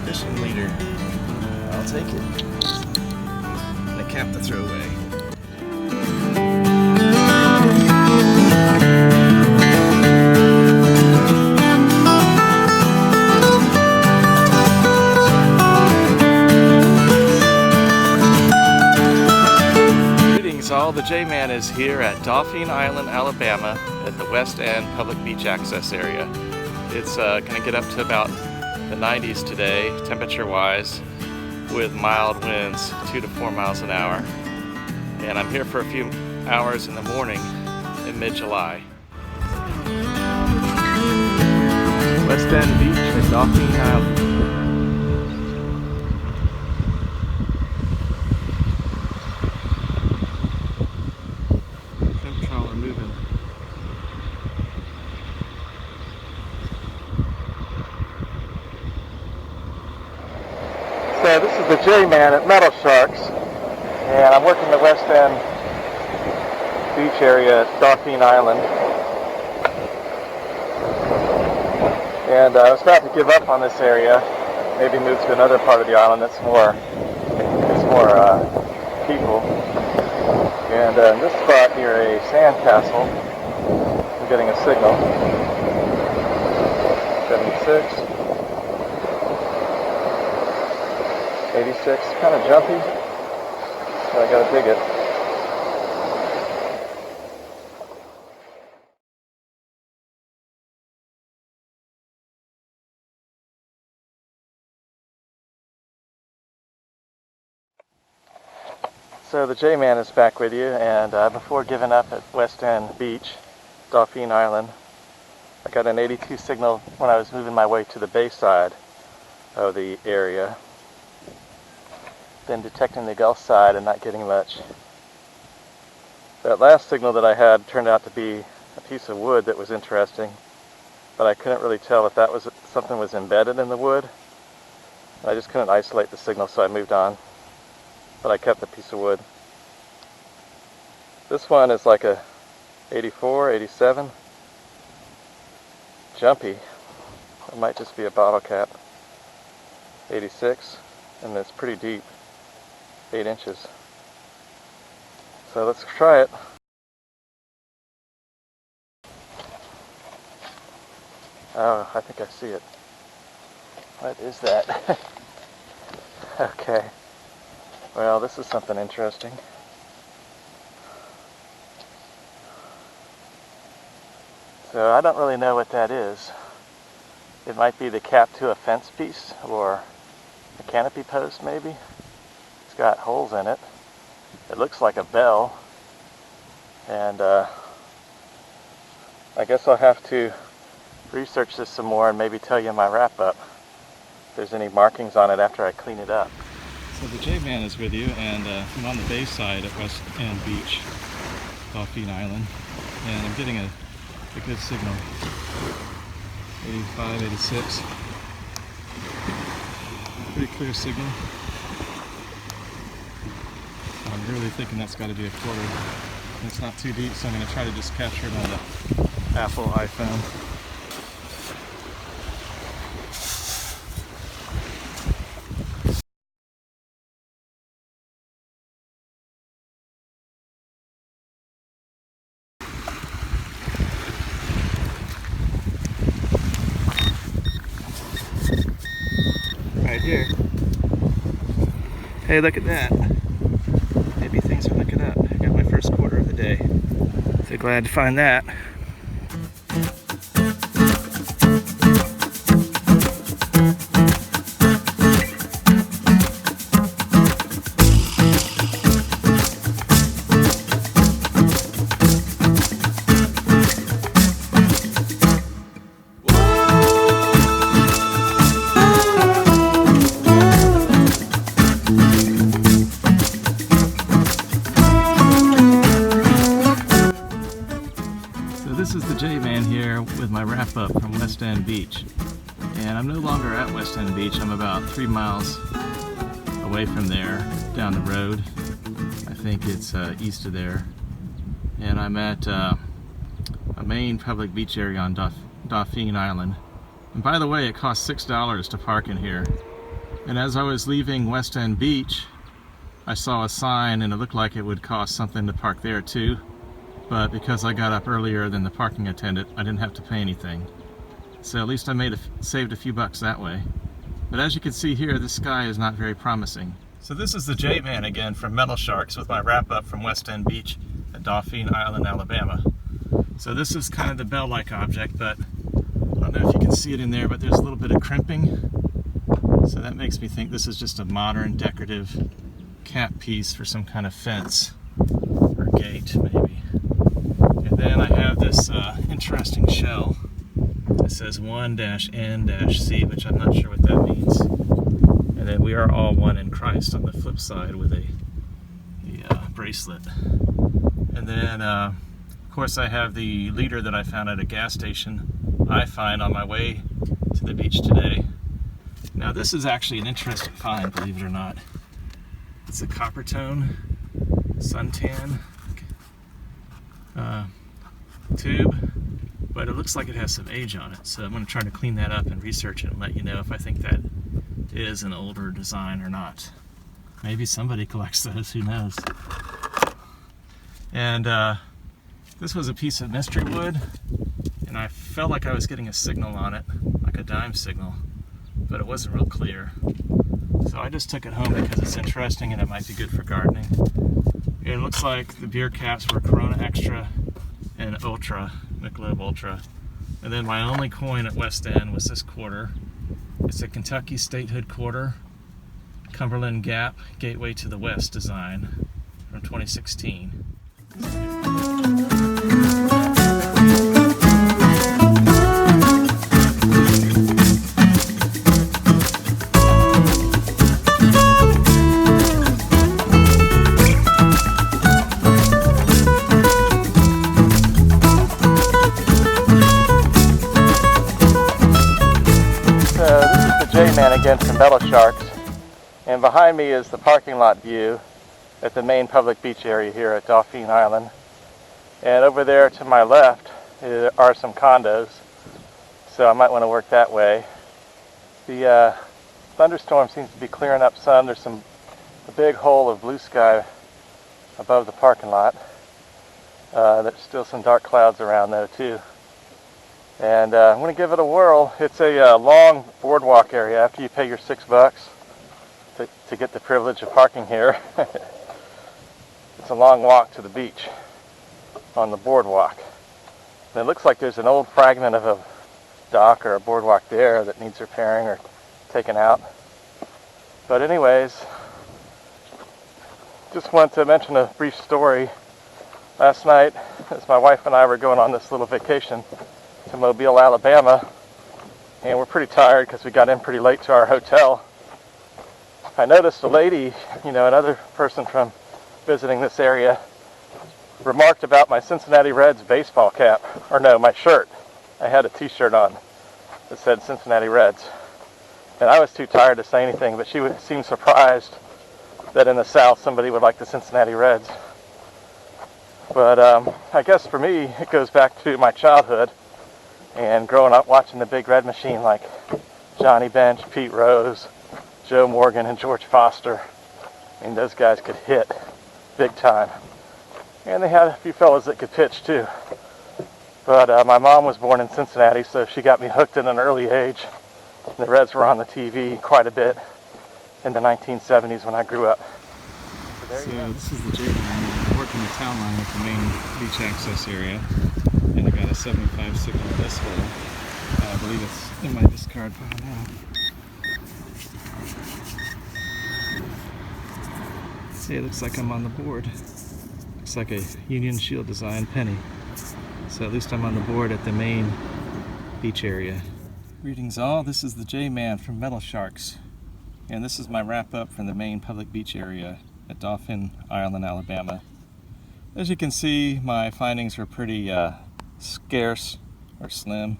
Fishing leader. I'll take it. And a cap to throw away. All the J-Man is here at Dauphin Island, Alabama at the West End Public Beach Access Area. It's going to get up to about the 90s today, temperature-wise, with mild winds, 2 to 4 miles an hour. And I'm here for a few hours in the morning in mid-July. West End Beach at Dauphin Island. So this is the J-Man at Metal Sharks, and I'm working the West End beach area at Dauphin Island. And I was about to give up on this area, maybe move to another part of the island that's more people. And in this spot near a sand castle, I'm getting a signal. 76. 86, kind of jumpy, so I gotta dig it. So the J-Man is back with you, and before giving up at West End Beach, Dauphin Island, I got an 82 signal when I was moving my way to the bay side of the area. Been detecting the Gulf side and not getting much. That last signal that I had turned out to be a piece of wood that was interesting, but I couldn't really tell if that was something was embedded in the wood. I just couldn't isolate the signal, so I moved on. But I kept the piece of wood. This one is like a 84, 87. Jumpy. It might just be a bottle cap. 86, and it's pretty deep. 8 inches. So let's try it. Oh, I think I see it. What is that? Okay. Well, this is something interesting. So I don't really know what that is. It might be the cap to a fence piece or a canopy post maybe. Got holes in it. It looks like a bell, and I guess I'll have to research this some more and maybe tell you in my wrap-up if there's any markings on it after I clean it up. So the J-Man is with you, and I'm on the bay side at West End Beach, Dauphin Island, and I'm getting a good signal. 85, 86. Pretty clear signal. I'm really thinking that's got to be a quarter. It's not too deep, so I'm going to try to just capture it on the Apple iPhone. Right here. Hey, look at that. Maybe things are looking up. I got my first quarter of the day. So glad to find that. This is the J-Man here with my wrap-up from West End Beach. And I'm no longer at West End Beach. I'm about 3 miles away from there, down the road. I think it's east of there. And I'm at a main public beach area on Dauphin Island. And by the way, it costs $6 to park in here. And as I was leaving West End Beach, I saw a sign and it looked like it would cost something to park there too. But because I got up earlier than the parking attendant, I didn't have to pay anything. So at least I saved a few bucks that way. But as you can see here, this sky is not very promising. So this is the J-Man again from Metal Sharks with my wrap-up from West End Beach at Dauphin Island, Alabama. So this is kind of the bell-like object, but I don't know if you can see it in there, but there's a little bit of crimping. So that makes me think this is just a modern decorative cap piece for some kind of fence or gate, maybe. And then I have this interesting shell. It says 1-N-C, which I'm not sure what that means. And then we are all one in Christ on the flip side with a bracelet. And then, of course, I have the leader that I found at a gas station I find on my way to the beach today. Now this is actually an interesting find, believe it or not. It's a copper tone suntan tube, but it looks like it has some age on it. So I'm going to try to clean that up and research it and let you know if I think that is an older design or not. Maybe somebody collects those, who knows. And this was a piece of mystery wood, and I felt like I was getting a signal on it, like a dime signal, but it wasn't real clear. So I just took it home because it's interesting and it might be good for gardening. It looks like the beer caps were Corona Extra and Ultra, Michelob Ultra. And then my only coin at West End was this quarter. It's a Kentucky Statehood quarter, Cumberland Gap Gateway to the West design from 2016. J-Man again from Metal Sharks, and behind me is the parking lot view at the main public beach area here at Dauphin Island. And over there to my left are some condos, so I might want to work that way. The thunderstorm seems to be clearing up some. There's a big hole of blue sky above the parking lot. There's still some dark clouds around though too. And I'm going to give it a whirl. It's a long boardwalk area after you pay your $6 to get the privilege of parking here. It's a long walk to the beach on the boardwalk. And it looks like there's an old fragment of a dock or a boardwalk there that needs repairing or taken out. But anyways, just want to mention a brief story. Last night, as my wife and I were going on this little vacation to Mobile, Alabama, and we're pretty tired because we got in pretty late to our hotel. I noticed a lady, another person from visiting this area, remarked about my Cincinnati Reds baseball cap, or no, my shirt. I had a t-shirt on that said Cincinnati Reds, and I was too tired to say anything, but she seemed surprised that in the South somebody would like the Cincinnati Reds. But I guess for me it goes back to my childhood and growing up watching the Big Red Machine, like Johnny Bench, Pete Rose, Joe Morgan, and George Foster. I mean, those guys could hit big time. And they had a few fellas that could pitch too. But my mom was born in Cincinnati, so she got me hooked at an early age. The Reds were on the TV quite a bit in the 1970s when I grew up. So this is the J-Man working the town line with the main beach access area. And I got a 75 signal in this hole. I believe it's in my discard pile now. See, it looks like I'm on the board. Looks like a Union Shield design penny. So at least I'm on the board at the main beach area. Greetings all, this is the J-Man from Metal Sharks. And this is my wrap up from the main public beach area at Dauphin Island, Alabama. As you can see, my findings were pretty scarce or slim.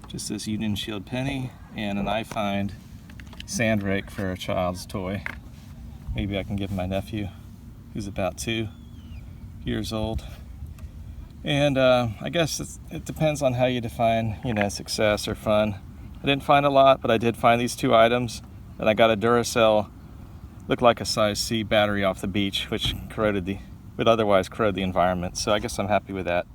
Just this Union Shield penny and an I find sand rake for a child's toy. Maybe I can give my nephew, who's about 2 years old. And I guess it depends on how you define, success or fun. I didn't find a lot, but I did find these 2 items. And I got a Duracell, looked like a size C battery off the beach, which would otherwise corrode the environment. So I guess I'm happy with that.